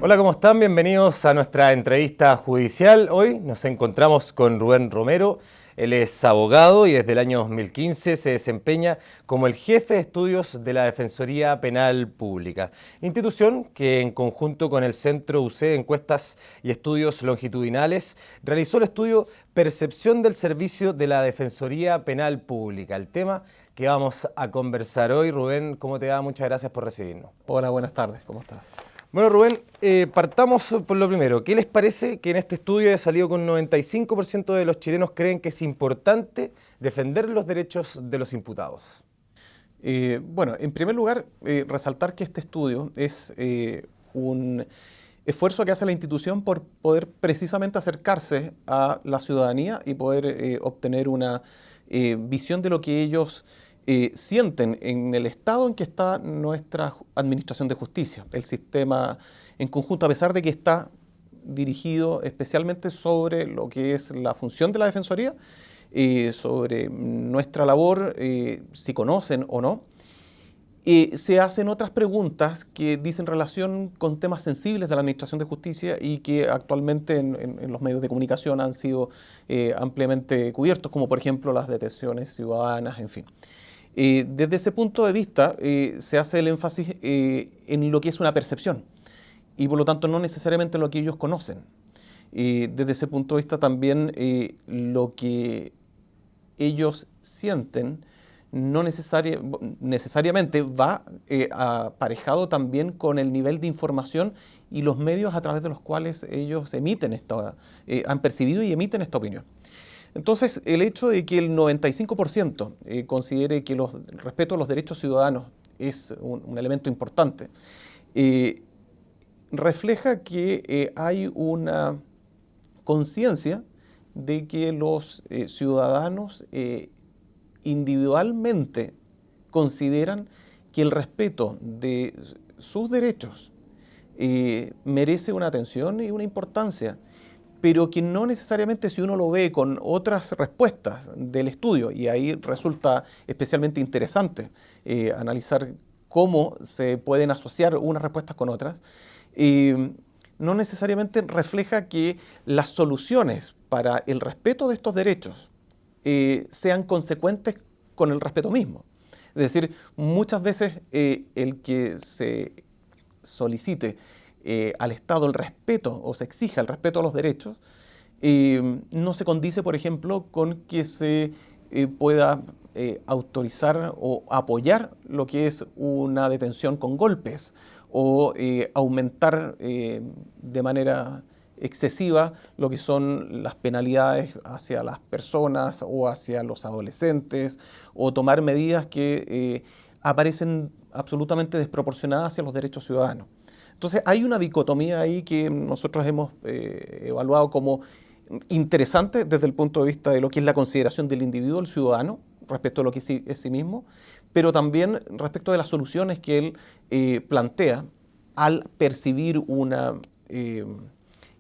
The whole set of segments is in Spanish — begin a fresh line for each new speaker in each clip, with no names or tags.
Hola, ¿cómo están? Bienvenidos a nuestra entrevista judicial. Hoy nos encontramos con Rubén Romero. Él es abogado y desde el año 2015 se desempeña como el jefe de estudios de la Defensoría Penal Pública, institución que en conjunto con el Centro UC de Encuestas y Estudios Longitudinales realizó el estudio Percepción del Servicio de la Defensoría Penal Pública, el tema que vamos a conversar hoy. Rubén, ¿cómo te va? Muchas gracias por recibirnos.
Hola, buenas tardes, ¿cómo estás?
Bueno, Rubén, partamos por lo primero. ¿Qué les parece que en este estudio haya salido con 95% de los chilenos creen que es importante defender los derechos de los imputados?
Bueno, en primer lugar, resaltar que este estudio es un esfuerzo que hace la institución por poder precisamente acercarse a la ciudadanía y poder obtener una visión de lo que ellos sienten en el estado en que está nuestra administración de justicia, el sistema en conjunto, a pesar de que está dirigido especialmente sobre lo que es la función de la Defensoría, sobre nuestra labor, si conocen o no. Se hacen otras preguntas que dicen relación con temas sensibles de la Administración de Justicia y que actualmente en los medios de comunicación han sido ampliamente cubiertos, como por ejemplo las detenciones ciudadanas, en fin. Desde ese punto de vista se hace el énfasis en lo que es una percepción y por lo tanto no necesariamente en lo que ellos conocen. Desde ese punto de vista también lo que ellos sienten no necesariamente va aparejado también con el nivel de información y los medios a través de los cuales ellos han percibido y emiten esta opinión. Entonces, el hecho de que el 95% considere que el respeto a los derechos ciudadanos es un elemento importante, refleja que hay una conciencia de que los ciudadanos individualmente consideran que el respeto de sus derechos merece una atención y una importancia, pero que no necesariamente, si uno lo ve con otras respuestas del estudio, y ahí resulta especialmente interesante analizar cómo se pueden asociar unas respuestas con otras, no necesariamente refleja que las soluciones para el respeto de estos derechos sean consecuentes con el respeto mismo. Es decir, muchas veces el que se solicite al Estado el respeto o se exija el respeto a los derechos no se condice, por ejemplo, con que se pueda autorizar o apoyar lo que es una detención con golpes o aumentar de manera excesiva lo que son las penalidades hacia las personas o hacia los adolescentes, o tomar medidas que aparecen absolutamente desproporcionadas hacia los derechos ciudadanos. Entonces hay una dicotomía ahí que nosotros hemos evaluado como interesante desde el punto de vista de lo que es la consideración del individuo, el ciudadano, respecto a lo que es sí mismo, pero también respecto de las soluciones que él plantea al percibir una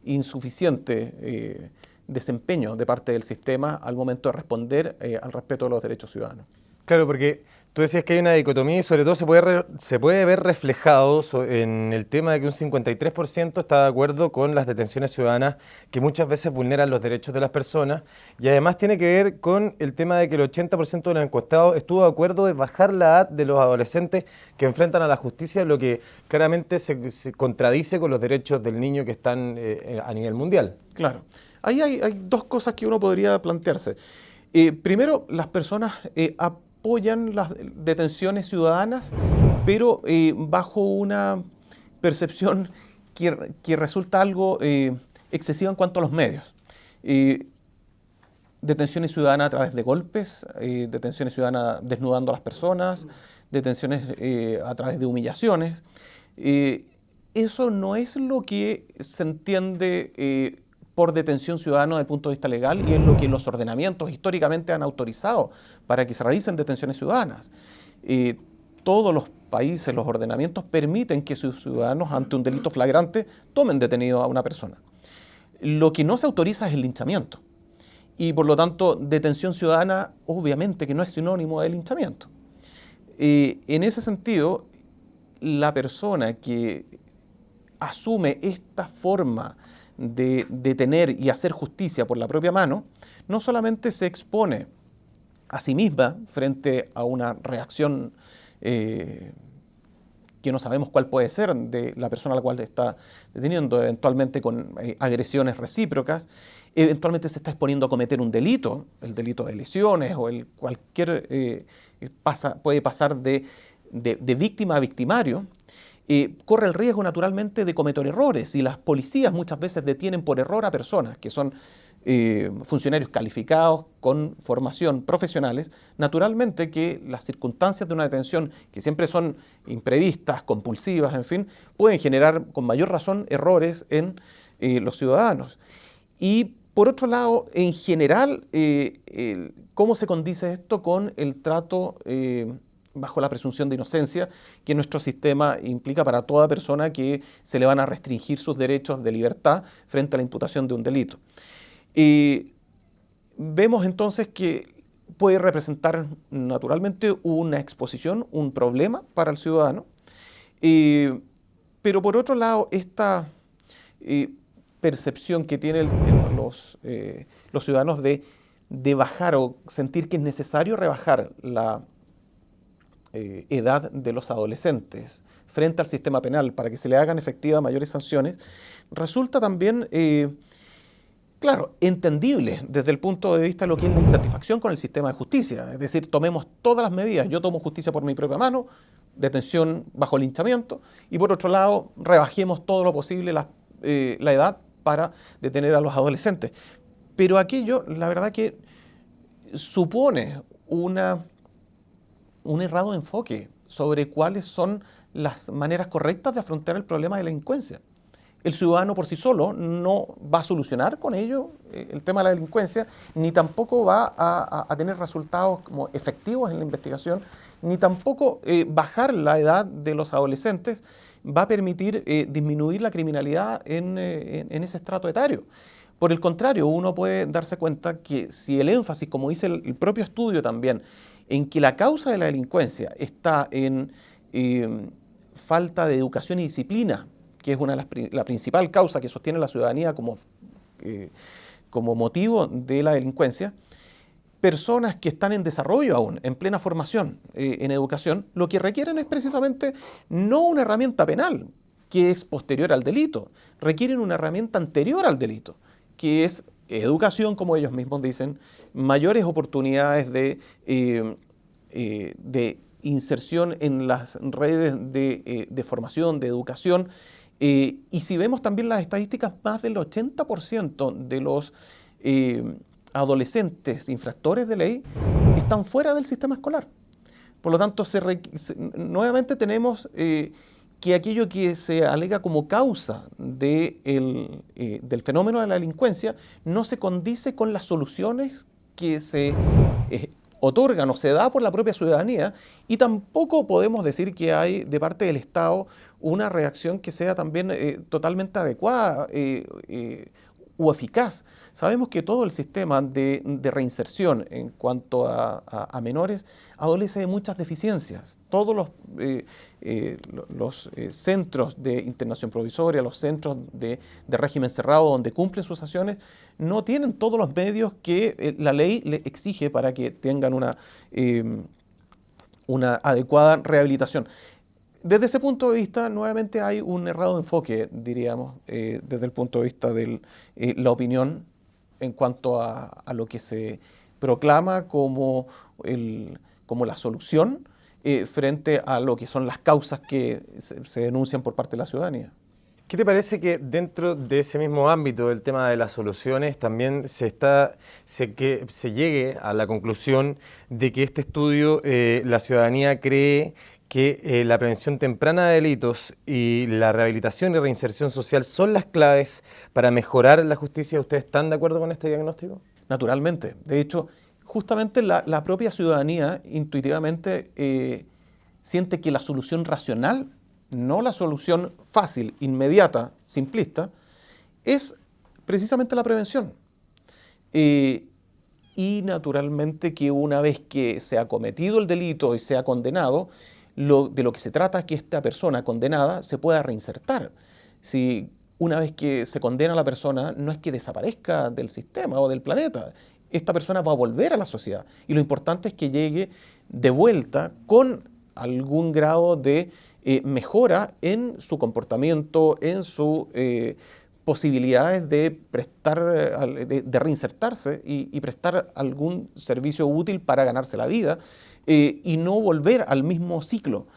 insuficiente desempeño de parte del sistema al momento de responder al respeto de los derechos ciudadanos.
Claro, porque tú decías que hay una dicotomía y sobre todo se puede ver reflejado en el tema de que un 53% está de acuerdo con las detenciones ciudadanas que muchas veces vulneran los derechos de las personas, y además tiene que ver con el tema de que el 80% de los encuestados estuvo de acuerdo de bajar la edad de los adolescentes que enfrentan a la justicia, lo que claramente se contradice con los derechos del niño que están a nivel mundial.
Claro, ahí hay dos cosas que uno podría plantearse. Primero, las personas apoyan las detenciones ciudadanas, pero bajo una percepción que resulta algo excesiva en cuanto a los medios. Detenciones ciudadanas a través de golpes, detenciones ciudadanas desnudando a las personas, detenciones a través de humillaciones. Eso no es lo que se entiende por detención ciudadana desde el punto de vista legal, y es lo que los ordenamientos históricamente han autorizado para que se realicen detenciones ciudadanas. Todos los países, los ordenamientos permiten que sus ciudadanos ante un delito flagrante tomen detenido a una persona. Lo que no se autoriza es el linchamiento, y por lo tanto detención ciudadana obviamente que no es sinónimo de linchamiento. En ese sentido, la persona que asume esta forma de detener y hacer justicia por la propia mano, no solamente se expone a sí misma frente a una reacción que no sabemos cuál puede ser de la persona a la cual está deteniendo, eventualmente con agresiones recíprocas, eventualmente se está exponiendo a cometer un delito, el delito de lesiones o puede pasar de víctima a victimario. Corre el riesgo naturalmente de cometer errores y las policías muchas veces detienen por error a personas que son funcionarios calificados con formación profesionales. Naturalmente que las circunstancias de una detención, que siempre son imprevistas, compulsivas, en fin, pueden generar con mayor razón errores en los ciudadanos. Y por otro lado, en general, ¿cómo se condice esto con el trato bajo la presunción de inocencia que nuestro sistema implica para toda persona que se le van a restringir sus derechos de libertad frente a la imputación de un delito? Vemos entonces que puede representar naturalmente una exposición, un problema para el ciudadano, pero por otro lado, esta percepción que tienen los ciudadanos de bajar o sentir que es necesario rebajar la edad de los adolescentes frente al sistema penal para que se le hagan efectivas mayores sanciones, resulta también, claro, entendible desde el punto de vista de lo que es la insatisfacción con el sistema de justicia. Es decir, tomemos todas las medidas, yo tomo justicia por mi propia mano, detención bajo linchamiento, y por otro lado, rebajemos todo lo posible la edad para detener a los adolescentes. Pero aquello, la verdad que supone un errado enfoque sobre cuáles son las maneras correctas de afrontar el problema de la delincuencia. El ciudadano por sí solo no va a solucionar con ello el tema de la delincuencia, ni tampoco va a tener resultados como efectivos en la investigación, ni tampoco bajar la edad de los adolescentes va a permitir disminuir la criminalidad en ese estrato etario. Por el contrario, uno puede darse cuenta que si el énfasis, como dice el propio estudio también, en que la causa de la delincuencia está en falta de educación y disciplina, que es la principal causa que sostiene la ciudadanía como motivo de la delincuencia, personas que están en desarrollo aún, en plena formación en educación, lo que requieren es precisamente no una herramienta penal que es posterior al delito, requieren una herramienta anterior al delito, que es educación, como ellos mismos dicen, mayores oportunidades de inserción en las redes de formación, de educación. Y si vemos también las estadísticas, más del 80% de los adolescentes infractores de ley están fuera del sistema escolar. Por lo tanto, nuevamente tenemos que aquello que se alega como causa del fenómeno de la delincuencia no se condice con las soluciones que se otorgan o se da por la propia ciudadanía, y tampoco podemos decir que hay de parte del Estado una reacción que sea también totalmente adecuada o eficaz. Sabemos que todo el sistema de reinserción en cuanto a menores adolece de muchas deficiencias. Todos los centros de internación provisoria, los centros de régimen cerrado donde cumplen sus sanciones, no tienen todos los medios que la ley le exige para que tengan una adecuada rehabilitación. Desde ese punto de vista, nuevamente hay un errado enfoque, diríamos, desde el punto de vista de la opinión en cuanto a lo que se proclama como la solución frente a lo que son las causas que se denuncian por parte de la ciudadanía.
¿Qué te parece que dentro de ese mismo ámbito del tema de las soluciones también se llegue a la conclusión de que este estudio, la ciudadanía cree que la prevención temprana de delitos y la rehabilitación y reinserción social son las claves para mejorar la justicia? ¿Ustedes están de acuerdo con este diagnóstico?
Naturalmente. De hecho, justamente la propia ciudadanía intuitivamente siente que la solución racional, no la solución fácil, inmediata, simplista, es precisamente la prevención. Y naturalmente que una vez que se ha cometido el delito y se ha condenado, de lo que se trata es que esta persona condenada se pueda reinsertar. Si una vez que se condena a la persona, no es que desaparezca del sistema o del planeta. Esta persona va a volver a la sociedad. Y lo importante es que llegue de vuelta con algún grado de mejora en su comportamiento, en sus posibilidades de de reinsertarse y prestar algún servicio útil para ganarse la vida y no volver al mismo ciclo.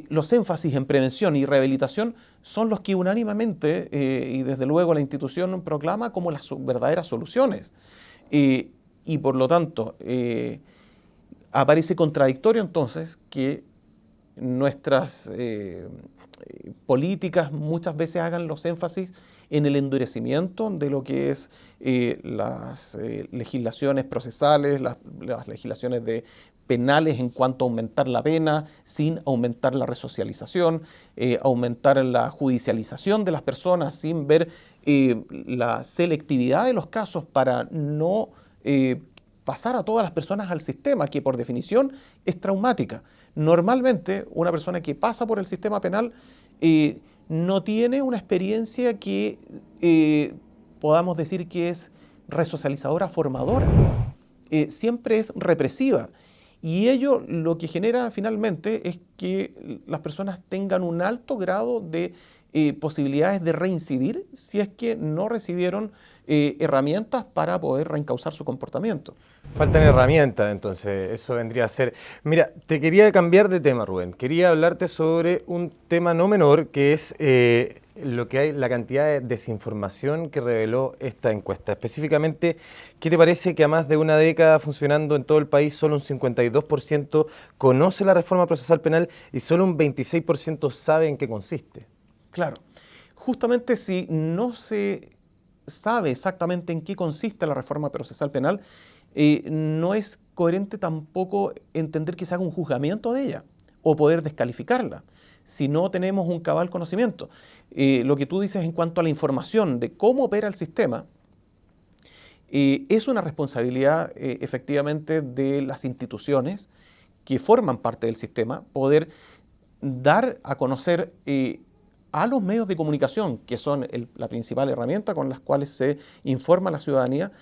Los énfasis en prevención y rehabilitación son los que unánimemente y desde luego la institución proclama como las verdaderas soluciones. Y por lo tanto, aparece contradictorio entonces que nuestras políticas muchas veces hagan los énfasis en el endurecimiento de lo que es las legislaciones procesales, las legislaciones penales en cuanto a aumentar la pena, sin aumentar la resocialización, aumentar la judicialización de las personas, sin ver la selectividad de los casos para no pasar a todas las personas al sistema, que por definición es traumática. Normalmente, una persona que pasa por el sistema penal no tiene una experiencia que podamos decir que es resocializadora, formadora. Siempre es represiva. Y ello lo que genera finalmente es que las personas tengan un alto grado de posibilidades de reincidir si es que no recibieron herramientas para poder reencauzar su comportamiento.
Faltan herramientas, entonces, eso vendría a ser. Mira, te quería cambiar de tema, Rubén. Quería hablarte sobre un tema no menor, que es lo que hay, la cantidad de desinformación que reveló esta encuesta. Específicamente, ¿qué te parece que a más de una década funcionando en todo el país, solo un 52% conoce la reforma procesal penal y solo un 26% sabe en qué consiste?
Claro, justamente si no se sabe exactamente en qué consiste la reforma procesal penal, no es coherente tampoco entender que se haga un juzgamiento de ella o poder descalificarla, si no tenemos un cabal conocimiento. Lo que tú dices en cuanto a la información de cómo opera el sistema, es una responsabilidad efectivamente de las instituciones que forman parte del sistema, poder dar a conocer a los medios de comunicación, que son la principal herramienta con las cuales se informa a la ciudadanía,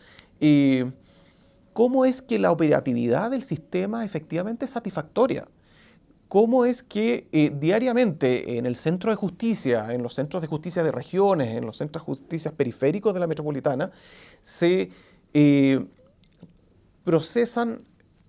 cómo es que la operatividad del sistema efectivamente es satisfactoria. Cómo es que diariamente en el centro de justicia, en los centros de justicia de regiones, en los centros de justicia periféricos de la metropolitana, se procesan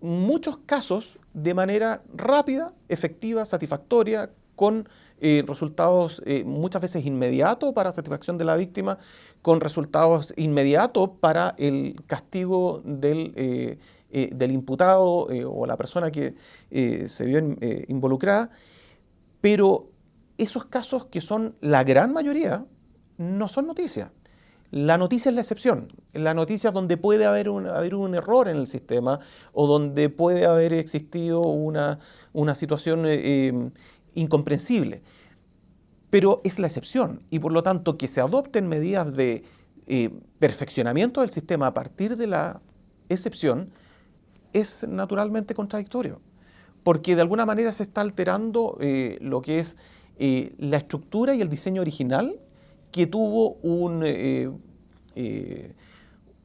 muchos casos de manera rápida, efectiva, satisfactoria, con resultados muchas veces inmediatos para satisfacción de la víctima, con resultados inmediatos para el castigo del imputado o la persona que se vio involucrada, pero esos casos que son la gran mayoría no son noticias. La noticia es la excepción. La noticia es donde puede haber un error en el sistema o donde puede haber existido una situación incomprensible. Pero es la excepción y por lo tanto que se adopten medidas de perfeccionamiento del sistema a partir de la excepción es naturalmente contradictorio, porque de alguna manera se está alterando lo que es la estructura y el diseño original que tuvo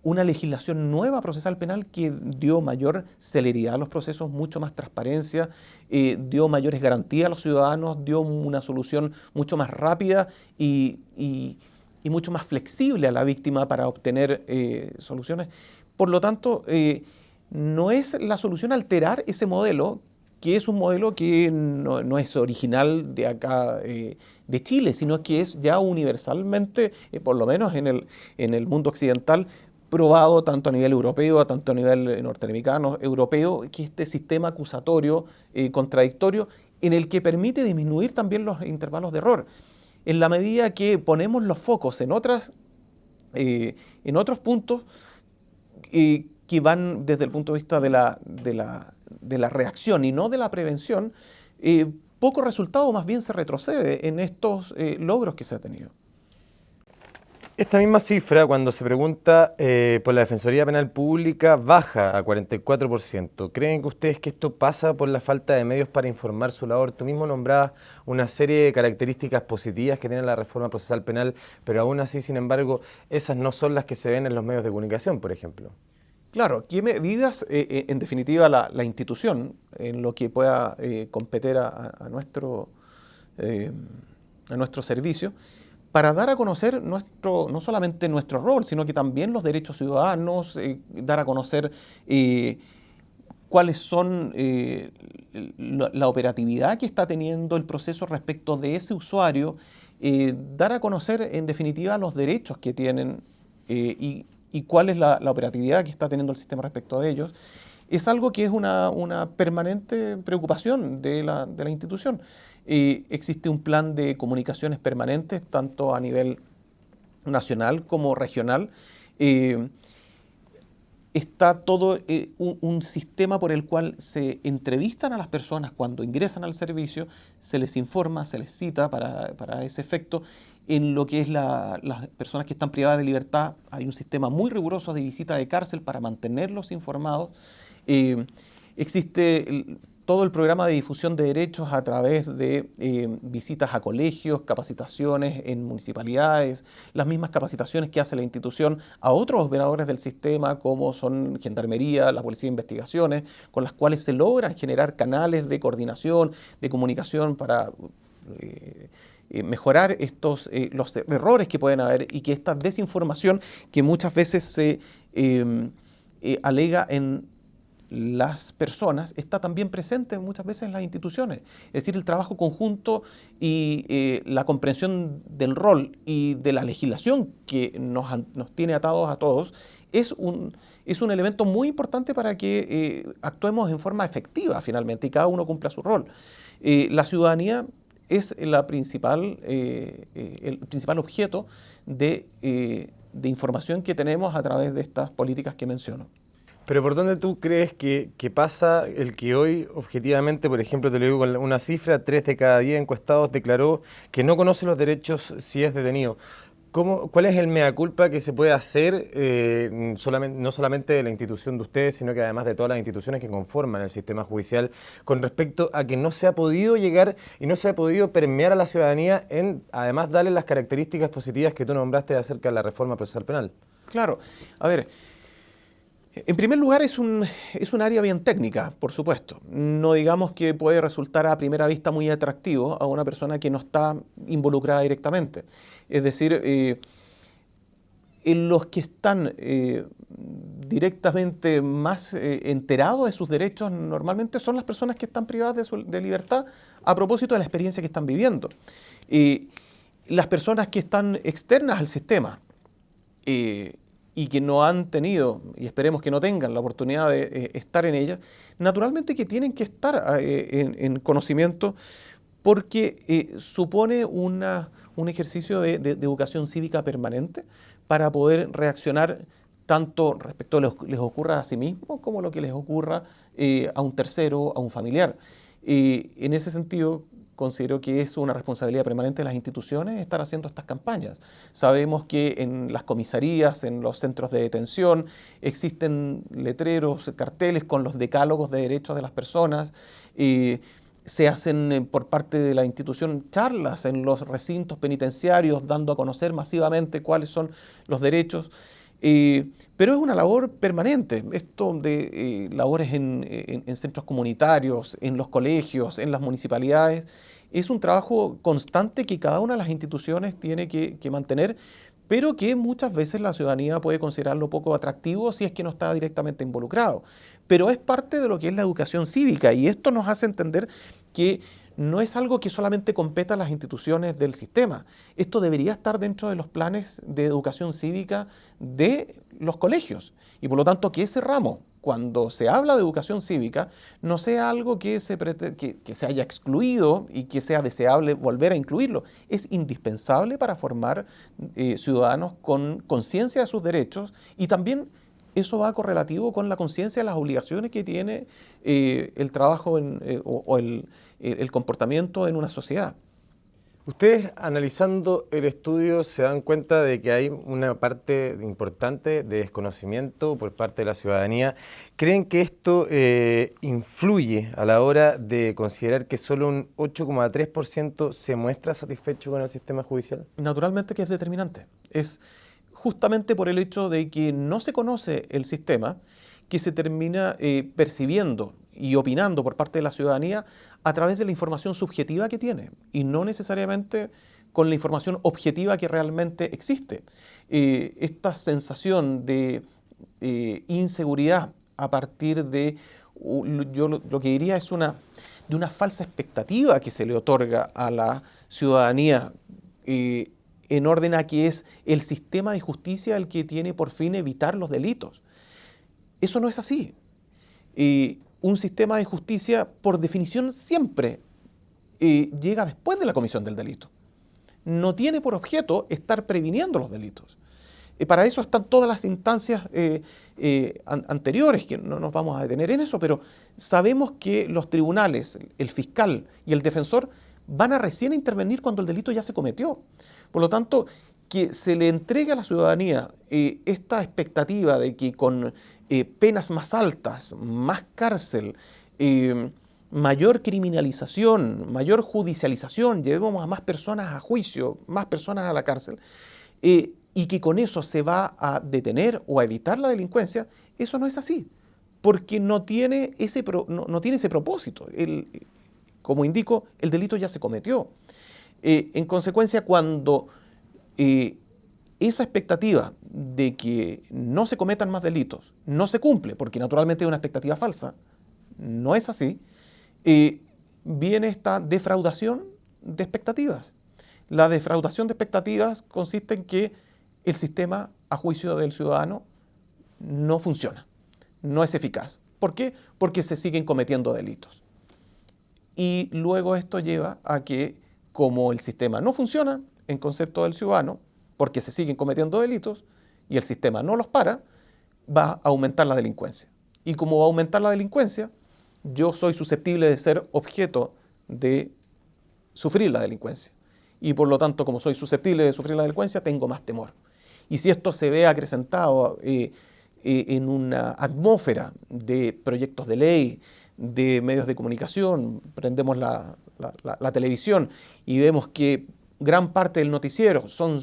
una legislación nueva procesal penal que dio mayor celeridad a los procesos, mucho más transparencia, dio mayores garantías a los ciudadanos, dio una solución mucho más rápida y mucho más flexible a la víctima para obtener soluciones. Por lo tanto, no es la solución alterar ese modelo, que es un modelo que no es original de acá de Chile, sino que es ya universalmente, por lo menos en el mundo occidental, probado tanto a nivel europeo, tanto a nivel norteamericano, europeo, que este sistema acusatorio contradictorio en el que permite disminuir también los intervalos de error. En la medida que ponemos los focos en otros puntos que van desde el punto de vista de la reacción y no de la prevención, poco resultado, más bien se retrocede en estos logros que se ha tenido.
Esta misma cifra, cuando se pregunta por la Defensoría Penal Pública, baja a 44%. ¿Creen que ustedes que esto pasa por la falta de medios para informar su labor? Tú mismo nombrabas una serie de características positivas que tiene la reforma procesal penal, pero aún así, sin embargo, esas no son las que se ven en los medios de comunicación, por ejemplo.
Claro, ¿qué medidas, en definitiva, la institución, en lo que pueda competir a nuestro servicio, para dar a conocer no solamente nuestro rol, sino que también los derechos ciudadanos, dar a conocer cuáles son la operatividad que está teniendo el proceso respecto de ese usuario, dar a conocer en definitiva los derechos que tienen y cuál es la operatividad que está teniendo el sistema respecto de ellos, es algo que es una permanente preocupación de la institución. Existe un plan de comunicaciones permanentes, tanto a nivel nacional como regional. Está todo un sistema por el cual se entrevistan a las personas cuando ingresan al servicio, se les informa, se les cita para ese efecto. En lo que es las personas que están privadas de libertad, hay un sistema muy riguroso de visita de cárcel para mantenerlos informados. Existe todo el programa de difusión de derechos a través de visitas a colegios, capacitaciones en municipalidades, las mismas capacitaciones que hace la institución a otros operadores del sistema, como son Gendarmería, la Policía de Investigaciones, con las cuales se logran generar canales de coordinación, de comunicación para mejorar los errores que pueden haber y que esta desinformación que muchas veces se alega en las personas está también presente muchas veces en las instituciones. Es decir, el trabajo conjunto y la comprensión del rol y de la legislación que nos tiene atados a todos es un elemento muy importante para que actuemos en forma efectiva finalmente y cada uno cumpla su rol. La ciudadanía es el principal objeto de información que tenemos a través de estas políticas que menciono.
Pero ¿por dónde tú crees que pasa el que hoy, objetivamente, por ejemplo, te lo digo con una cifra, 3 de cada 10 encuestados declaró que no conoce los derechos si es detenido? ¿Cuál es el mea culpa que se puede hacer, no solamente de la institución de ustedes, sino que además de todas las instituciones que conforman el sistema judicial, con respecto a que no se ha podido llegar y no se ha podido permear a la ciudadanía en, además, darle las características positivas que tú nombraste acerca de la reforma procesal penal?
Claro, a ver. En primer lugar, es un área bien técnica, por supuesto. No digamos que puede resultar a primera vista muy atractivo a una persona que no está involucrada directamente. Es decir, en los que están directamente más enterados de sus derechos normalmente son las personas que están privadas de libertad a propósito de la experiencia que están viviendo. Las personas que están externas al sistema, y que no han tenido, y esperemos que no tengan la oportunidad de estar en ellas, naturalmente que tienen que estar en conocimiento porque supone un ejercicio de educación cívica permanente para poder reaccionar tanto respecto a lo que les ocurra a sí mismos como lo que les ocurra a un tercero, a un familiar. En ese sentido, considero que es una responsabilidad permanente de las instituciones estar haciendo estas campañas. Sabemos que en las comisarías, en los centros de detención, existen letreros, carteles con los decálogos de derechos de las personas. Se hacen por parte de la institución charlas en los recintos penitenciarios, dando a conocer masivamente cuáles son los derechos. Pero es una labor permanente, esto de labores en centros comunitarios, en los colegios, en las municipalidades, es un trabajo constante que cada una de las instituciones tiene que mantener, pero que muchas veces la ciudadanía puede considerarlo poco atractivo si es que no está directamente involucrado. Pero es parte de lo que es la educación cívica y esto nos hace entender que no es algo que solamente competa a las instituciones del sistema. Esto debería estar dentro de los planes de educación cívica de los colegios. Y por lo tanto, que ese ramo, cuando se habla de educación cívica, no sea algo que se haya excluido y que sea deseable volver a incluirlo. Es indispensable para formar ciudadanos con conciencia de sus derechos y también eso va correlativo con la conciencia de las obligaciones que tiene el trabajo o el comportamiento en una sociedad.
Ustedes, analizando el estudio, se dan cuenta de que hay una parte importante de desconocimiento por parte de la ciudadanía. ¿Creen que esto influye a la hora de considerar que solo un 8,3% se muestra satisfecho con el sistema judicial?
Naturalmente que es determinante. Es justamente por el hecho de que no se conoce el sistema que se termina percibiendo y opinando por parte de la ciudadanía a través de la información subjetiva que tiene y no necesariamente con la información objetiva que realmente existe. Esta sensación de inseguridad a partir de, yo lo que diría es de una falsa expectativa que se le otorga a la ciudadanía en orden a que es el sistema de justicia el que tiene por fin evitar los delitos. Eso no es así. Un sistema de justicia, por definición, siempre llega después de la comisión del delito. No tiene por objeto estar previniendo los delitos. Para eso están todas las instancias anteriores, que no nos vamos a detener en eso, pero sabemos que los tribunales, el fiscal y el defensor van a recién intervenir cuando el delito ya se cometió. Por lo tanto, que se le entregue a la ciudadanía esta expectativa de que con penas más altas, más cárcel, mayor criminalización, mayor judicialización, llevemos a más personas a juicio, más personas a la cárcel, y que con eso se va a detener o a evitar la delincuencia, eso no es así, porque no tiene ese propósito. Como indico, el delito ya se cometió. En consecuencia, cuando esa expectativa de que no se cometan más delitos no se cumple, porque naturalmente es una expectativa falsa, no es así, viene esta defraudación de expectativas. La defraudación de expectativas consiste en que el sistema, a juicio del ciudadano, no funciona, no es eficaz. ¿Por qué? Porque se siguen cometiendo delitos. Y luego esto lleva a que, como el sistema no funciona en concepto del ciudadano, porque se siguen cometiendo delitos y el sistema no los para, va a aumentar la delincuencia. Y como va a aumentar la delincuencia, yo soy susceptible de ser objeto de sufrir la delincuencia. Y por lo tanto, como soy susceptible de sufrir la delincuencia, tengo más temor. Y si esto se ve acrecentado en una atmósfera de proyectos de ley, de medios de comunicación, prendemos la televisión y vemos que gran parte del noticiero son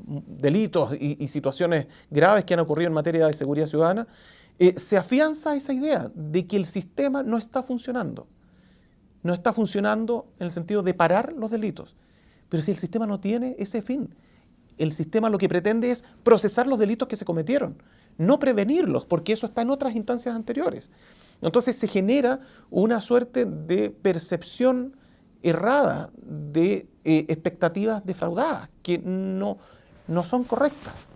delitos y situaciones graves que han ocurrido en materia de seguridad ciudadana, se afianza esa idea de que el sistema no está funcionando. No está funcionando en el sentido de parar los delitos. Pero si el sistema no tiene ese fin, el sistema lo que pretende es procesar los delitos que se cometieron, no prevenirlos, porque eso está en otras instancias anteriores. Entonces se genera una suerte de percepción errada de expectativas defraudadas, que no son correctas.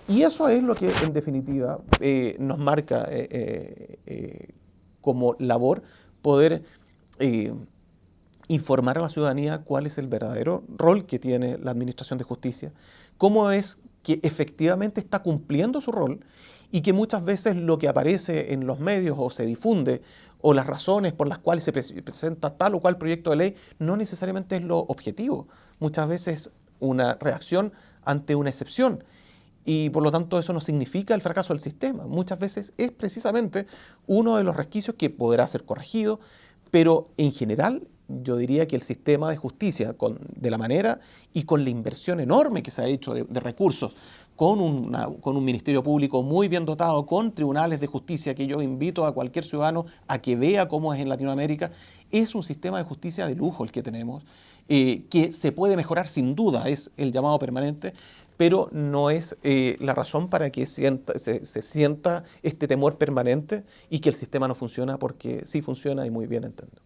Y eso es lo que en definitiva nos marca como labor poder informar a la ciudadanía cuál es el verdadero rol que tiene la Administración de Justicia, cómo es que efectivamente está cumpliendo su rol y que muchas veces lo que aparece en los medios o se difunde o las razones por las cuales se presenta tal o cual proyecto de ley no necesariamente es lo objetivo. Muchas veces una reacción ante una excepción y por lo tanto eso no significa el fracaso del sistema. Muchas veces es precisamente uno de los resquicios que podrá ser corregido, pero en general yo diría que el sistema de justicia, de la manera y con la inversión enorme que se ha hecho de recursos, con un ministerio público muy bien dotado, con tribunales de justicia que yo invito a cualquier ciudadano a que vea cómo es en Latinoamérica, es un sistema de justicia de lujo el que tenemos, que se puede mejorar sin duda, es el llamado permanente, pero no es la razón para que se sienta este temor permanente y que el sistema no funciona, porque sí funciona y muy bien, entiendo.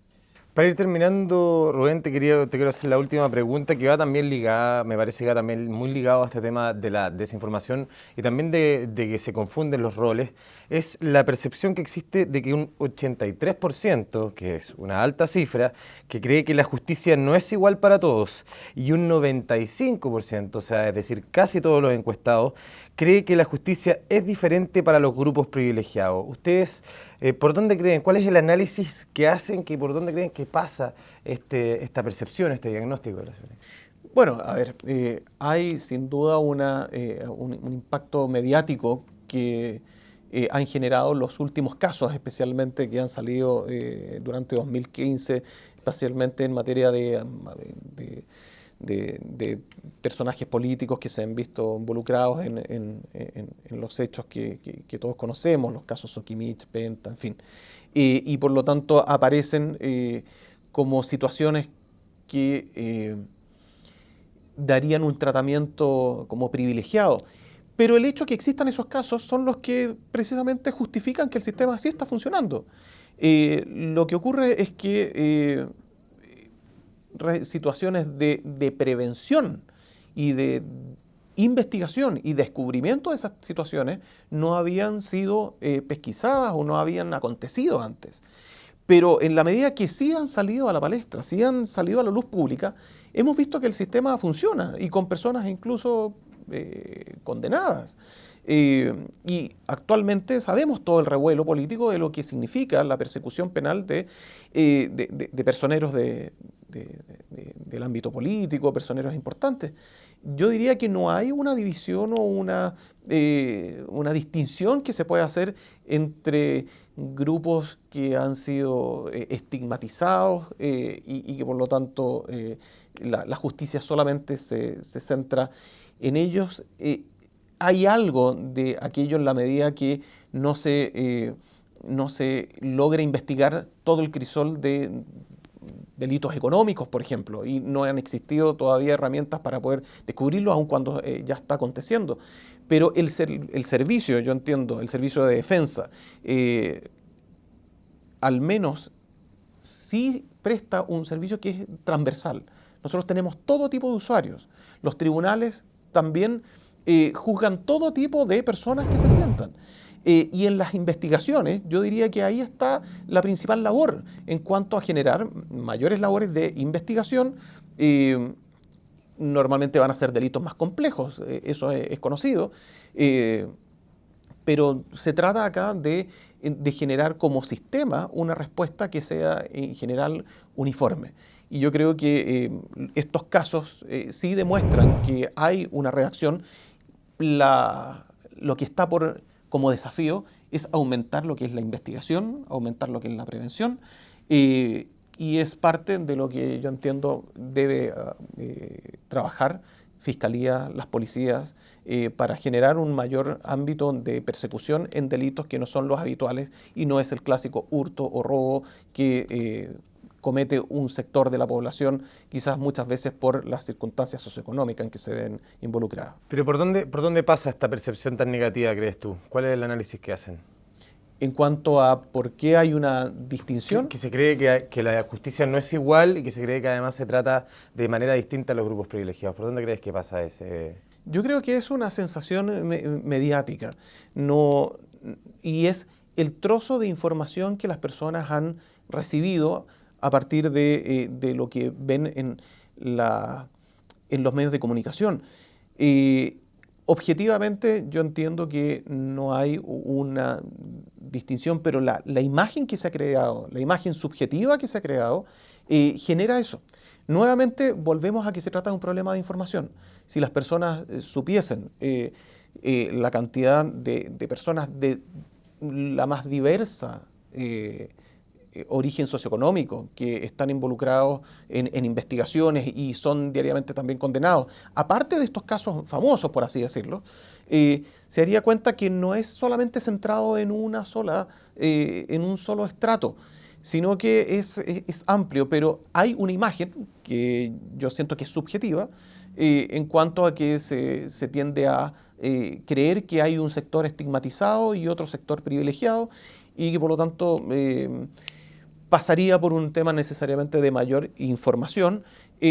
Para ir terminando, Rubén, te quiero hacer la última pregunta que va también ligada, me parece que va también muy ligado a este tema de la desinformación y también de que se confunden los roles. Es la percepción que existe de que un 83%, que es una alta cifra, que cree que la justicia no es igual para todos y un 95%, o sea, es decir, casi todos los encuestados, cree que la justicia es diferente para los grupos privilegiados. ¿Ustedes por dónde creen? ¿Cuál es el análisis que hacen? ¿Por dónde creen que pasa esta percepción, este diagnóstico de la ciudadanía?
Bueno, a ver, hay sin duda un impacto mediático que han generado los últimos casos, especialmente que han salido durante 2015, especialmente en materia de personajes políticos que se han visto involucrados en los hechos que todos conocemos, los casos Sokimich, Penta, en fin. Y por lo tanto aparecen como situaciones que darían un tratamiento como privilegiado. Pero el hecho de que existan esos casos son los que precisamente justifican que el sistema sí está funcionando. Lo que ocurre es que situaciones de prevención y de investigación y descubrimiento de esas situaciones no habían sido pesquisadas o no habían acontecido antes. Pero en la medida que sí han salido a la palestra, sí han salido a la luz pública, hemos visto que el sistema funciona y con personas incluso condenadas. Y actualmente sabemos todo el revuelo político de lo que significa la persecución penal de personeros del ámbito político, personeros importantes. Yo diría que no hay una división o una distinción que se pueda hacer entre grupos que han sido estigmatizados y que por lo tanto la justicia solamente se centra en ellos. Hay algo de aquello en la medida que no se logra investigar todo el crisol de delitos económicos, por ejemplo, y no han existido todavía herramientas para poder descubrirlo, aun cuando ya está aconteciendo. Pero el servicio, yo entiendo, el servicio de defensa, al menos sí presta un servicio que es transversal. Nosotros tenemos todo tipo de usuarios. Los tribunales también juzgan todo tipo de personas que se sientan. Y en las investigaciones, yo diría que ahí está la principal labor en cuanto a generar mayores labores de investigación. Normalmente van a ser delitos más complejos, eso es conocido, pero se trata acá de generar como sistema una respuesta que sea en general uniforme. Y yo creo que estos casos sí demuestran que hay una reacción. Lo que está como desafío es aumentar lo que es la investigación, aumentar lo que es la prevención, y es parte de lo que yo entiendo debe trabajar Fiscalía, las policías, para generar un mayor ámbito de persecución en delitos que no son los habituales y no es el clásico hurto o robo que comete un sector de la población, quizás muchas veces por las circunstancias socioeconómicas en que se ven involucradas.
Pero ¿por dónde pasa esta percepción tan negativa, crees tú? ¿Cuál es el análisis que hacen?
En cuanto a por qué hay una distinción.
Que se cree que la justicia no es igual y que se cree que además se trata de manera distinta a los grupos privilegiados. ¿Por dónde crees que pasa ese?
Yo creo que es una sensación mediática, y es el trozo de información que las personas han recibido a partir de lo que ven en los medios de comunicación. Objetivamente yo entiendo que no hay una distinción, pero la imagen que se ha creado, la imagen subjetiva que se ha creado, genera eso. Nuevamente volvemos a que se trata de un problema de información. Si las personas supiesen la cantidad de personas de la más diversa origen socioeconómico que están involucrados en investigaciones y son diariamente también condenados, aparte de estos casos famosos, por así decirlo, se daría cuenta que no es solamente centrado en un solo estrato, sino que es amplio, pero hay una imagen que yo siento que es subjetiva en cuanto a que se tiende a creer que hay un sector estigmatizado y otro sector privilegiado y que por lo tanto pasaría por un tema necesariamente de mayor información,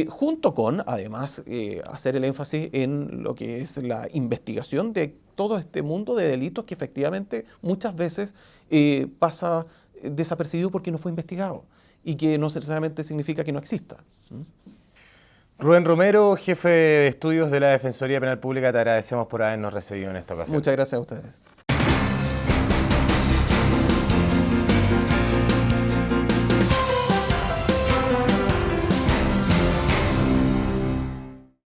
junto con, además, hacer el énfasis en lo que es la investigación de todo este mundo de delitos que efectivamente muchas veces pasa desapercibido porque no fue investigado y que no necesariamente significa que no exista.
Rubén Romero, jefe de estudios de la Defensoría Penal Pública, te agradecemos por habernos recibido en esta ocasión.
Muchas gracias a ustedes.